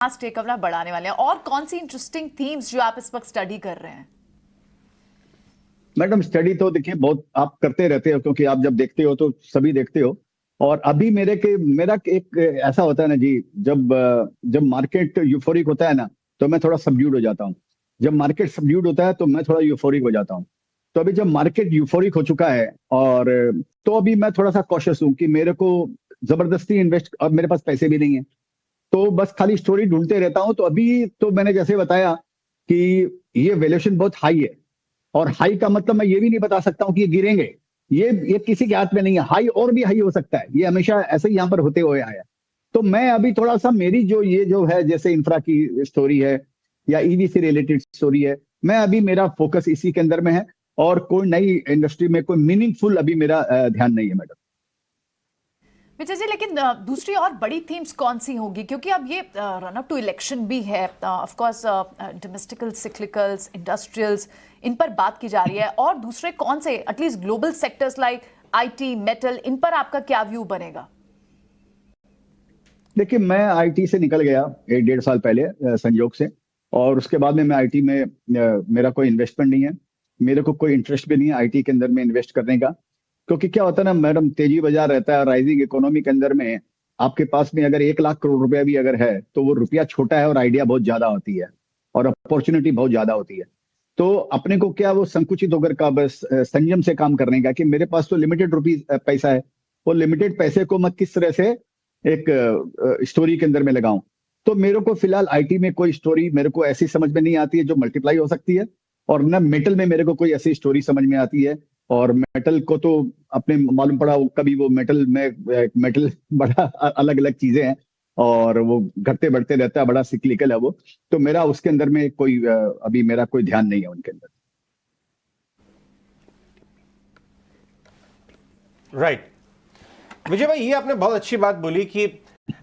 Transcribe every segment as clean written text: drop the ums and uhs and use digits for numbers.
Take अपना बढ़ाने वाले हैं, और कौन सी इंटरेस्टिंग थीम्स जो आप इस वक्त स्टडी कर रहे हैं? मैडम स्टडी तो देखिए बहुत आप करते रहते हो, क्योंकि आप जब देखते हो तो सभी देखते हो। और अभी मेरा एक ऐसा होता है ना जी, जब मार्केट यूफोरिक होता है ना, तो मैं थोड़ा सबड्यूड हो जाता हूँ। जब मार्केट सबड्यूड होता है तो मैं थोड़ा यूफोरिक हो जाता हूँ। तो अभी जब मार्केट यूफोरिक हो चुका है, और तो अभी मैं थोड़ा सा कॉशियस हूँ कि मेरे को जबरदस्ती इन्वेस्ट, और मेरे पास पैसे भी नहीं है, तो बस खाली स्टोरी ढूंढते रहता हूँ। तो अभी तो मैंने जैसे बताया कि ये वैल्यूएशन बहुत हाई है, और हाई का मतलब मैं ये भी नहीं बता सकता हूँ कि ये गिरेंगे। ये किसी के हाथ में नहीं है, हाई और भी हाई हो सकता है, ये हमेशा ऐसे ही यहाँ पर होते हुए आया है। तो मैं अभी थोड़ा सा मेरी जो है, जैसे इंफ्रा की स्टोरी है या ईवी से रिलेटेड स्टोरी है, मैं अभी मेरा फोकस इसी के अंदर में है, और कोई नई इंडस्ट्री में कोई मीनिंगफुल अभी मेरा ध्यान नहीं है मैडम। विजय जी, लेकिन दूसरी और बड़ी थीम्स कौन सी होगी, क्योंकि अब ये रन अप टू इलेक्शन भी है। Of course domestic, cyclicals, industrials, इन पर बात की जा रही है, और दूसरे कौन से at least global sectors like IT, metal, इन पर आपका क्या व्यू बनेगा? देखिए, मैं आईटी से निकल गया 1-1.5 साल पहले संयोग से, और उसके बाद में मैं आईटी में मेरा कोई इन्वेस्टमेंट नहीं है। मेरे को कोई इंटरेस्ट भी नहीं है आईटी के अंदर में इन्वेस्ट करने का। क्योंकि क्या होता है ना मैडम, तेजी बाजार रहता है, राइजिंग इकोनॉमी के अंदर में आपके पास में अगर 1 लाख करोड़ रुपया भी अगर है, तो वो रुपया छोटा है और आइडिया बहुत ज्यादा होती है, और अपॉर्चुनिटी बहुत ज्यादा होती है। तो अपने को क्या वो संकुचित होकर का बस संयम से काम करने का, कि मेरे पास तो लिमिटेड रुपीज पैसा है, वो लिमिटेड पैसे को मैं किस तरह से एक स्टोरी के अंदर में लगाऊं। तो मेरे को फिलहाल आईटी में कोई स्टोरी मेरे को ऐसी समझ में नहीं आती है जो मल्टीप्लाई हो सकती है, और न मेटल में मेरे को कोई ऐसी स्टोरी समझ में आती है। और मेटल को तो अपने मालूम पड़ा, कभी वो मेटल में मेटल बड़ा अलग अलग चीजें हैं, और वो घटते बढ़ते रहता है, बड़ा सिक्लिकल है वो। तो मेरा उसके अंदर में कोई अभी मेरा कोई ध्यान नहीं है उनके अंदर। राइट विजय भाई, ये आपने बहुत अच्छी बात बोली कि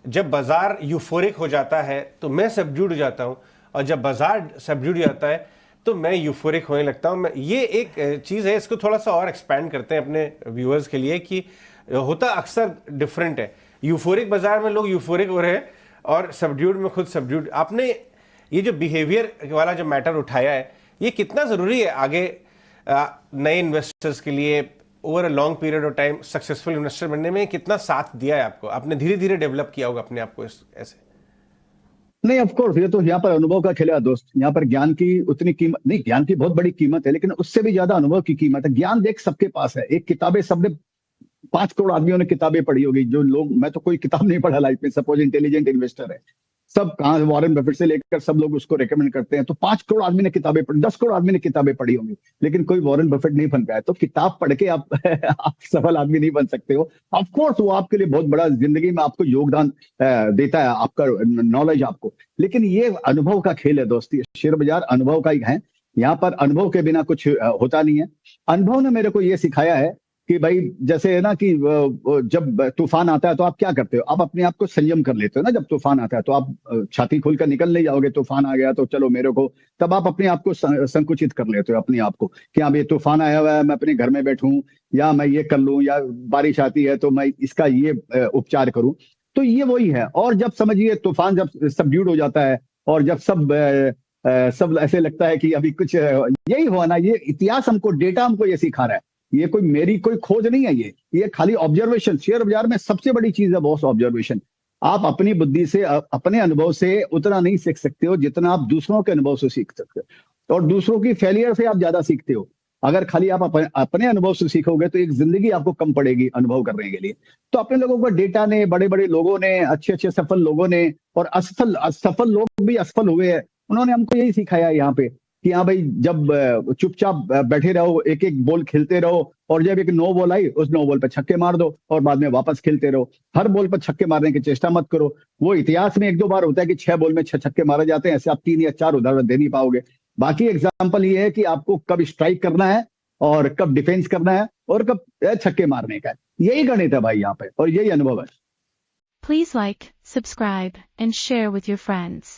जब बाजार यूफोरिक हो जाता है तो मैं सबड्यूड हो जाता हूं, और जब बाजार सबड्यूड हो जाता है तो मैं यूफोरिक होने लगता हूं। ये एक चीज़ है, इसको थोड़ा सा और एक्सपैंड करते हैं अपने व्यूअर्स के लिए कि होता अक्सर डिफरेंट है। यूफोरिक बाजार में लोग यूफोरिक हो रहे हैं, और सबड्यूड में खुद सबड्यूड। आपने ये जो बिहेवियर वाला जो मैटर उठाया है, ये कितना ज़रूरी है आगे नए इन्वेस्टर्स के लिए over a long period of time successful investor बनने में? कितना साथ दिया है आपको? आपने धीरे धीरे डेवलप किया होगा अपने आप को ऐसे। नहीं, ऑफ कोर्स ये तो यहाँ पर अनुभव का खेल है दोस्त। यहाँ पर ज्ञान की उतनी कीमत नहीं, ज्ञान की बहुत बड़ी कीमत है, लेकिन उससे भी ज्यादा अनुभव की कीमत है। ज्ञान देख सबके पास है, एक किताबें सबने 5 करोड़ आदमियों ने किताबें पढ़ी होगी। जो लोग, मैं तो कोई किताब नहीं पढ़ा लाइफ में, सपोज इंटेलिजेंट इन्वेस्टर है, सब कहाँ वॉरेन बफेट से लेकर सब लोग उसको रेकमेंड करते हैं। तो 5 करोड़ आदमी ने किताबें पढ़ी, 10 करोड़ आदमी ने किताबें पढ़ी होंगी, लेकिन कोई वॉरेन बफेट नहीं बन पाया। तो किताब पढ़ के आप आप सफल आदमी नहीं बन सकते हो। ऑफ कोर्स वो आपके लिए बहुत बड़ा जिंदगी में आपको योगदान देता है, आपका नॉलेज आपको। लेकिन ये अनुभव का खेल है दोस्ती, शेयर बाजार अनुभव का ही है। यहाँ पर अनुभव के बिना कुछ होता नहीं है। अनुभव ने मेरे को ये सिखाया है कि भाई, जैसे है ना कि जब तूफान आता है तो आप क्या करते हो, आप अपने आप को संयम कर लेते हो ना। जब तूफान आता है तो आप छाती खोलकर निकल नहीं जाओगे, तूफान आ गया तो चलो मेरे को, तब आप अपने आप को संकुचित कर लेते हो अपने आप को, कि हाँ ये तूफान आया हुआ है, मैं अपने घर में बैठूं, या मैं ये कर लूं, या बारिश आती है तो मैं इसका ये उपचार करूं। तो ये वही है। और जब समझिए तूफान जब सबड्यूड हो जाता है, और जब सब ऐसे लगता है कि अभी कुछ यही हुआ ना, ये इतिहास हमको, डेटा हमको ये सिखा रहा है। ये कोई मेरी कोई खोज नहीं है, ये खाली ऑब्जर्वेशन। शेयर बाजार में सबसे बड़ी चीज है बॉस, ऑब्जर्वेशन। आप अपनी बुद्धि से, अपने अनुभव से उतना नहीं सीख सकते हो जितना आप दूसरों के अनुभव से सीख सकते हो, और दूसरों की फेलियर से आप ज्यादा सीखते हो। अगर खाली आप अपने अनुभव से सीखोगे तो एक जिंदगी आपको कम पड़ेगी अनुभव करने के लिए। तो अपने लोगों को डेटा ने, बड़े बड़े लोगों ने, अच्छे अच्छे सफल लोगों ने, और असफल लोग भी असफल हुए हैं, उन्होंने हमको यही सिखाया यहाँ पे कि हाँ भाई, जब चुपचाप बैठे रहो, एक एक बॉल खेलते रहो, और जब एक नो बॉल आई, उस नो बॉल पे छक्के मार दो, और बाद में वापस खेलते रहो। हर बॉल पर छक्के मारने की चेष्टा मत करो। वो इतिहास में 1-2 बार होता है कि 6 बॉल में 6 छक्के मारे जाते हैं, ऐसे आप 3 या 4 उदाहरण दे नहीं पाओगे। बाकी एग्जाम्पल ये है कि आपको कब स्ट्राइक करना है, और कब डिफेंस करना है, और कब छक्के मारने का है। यही गणित है भाई यहाँ पे, और यही अनुभव है। Please like, subscribe, and share with your friends.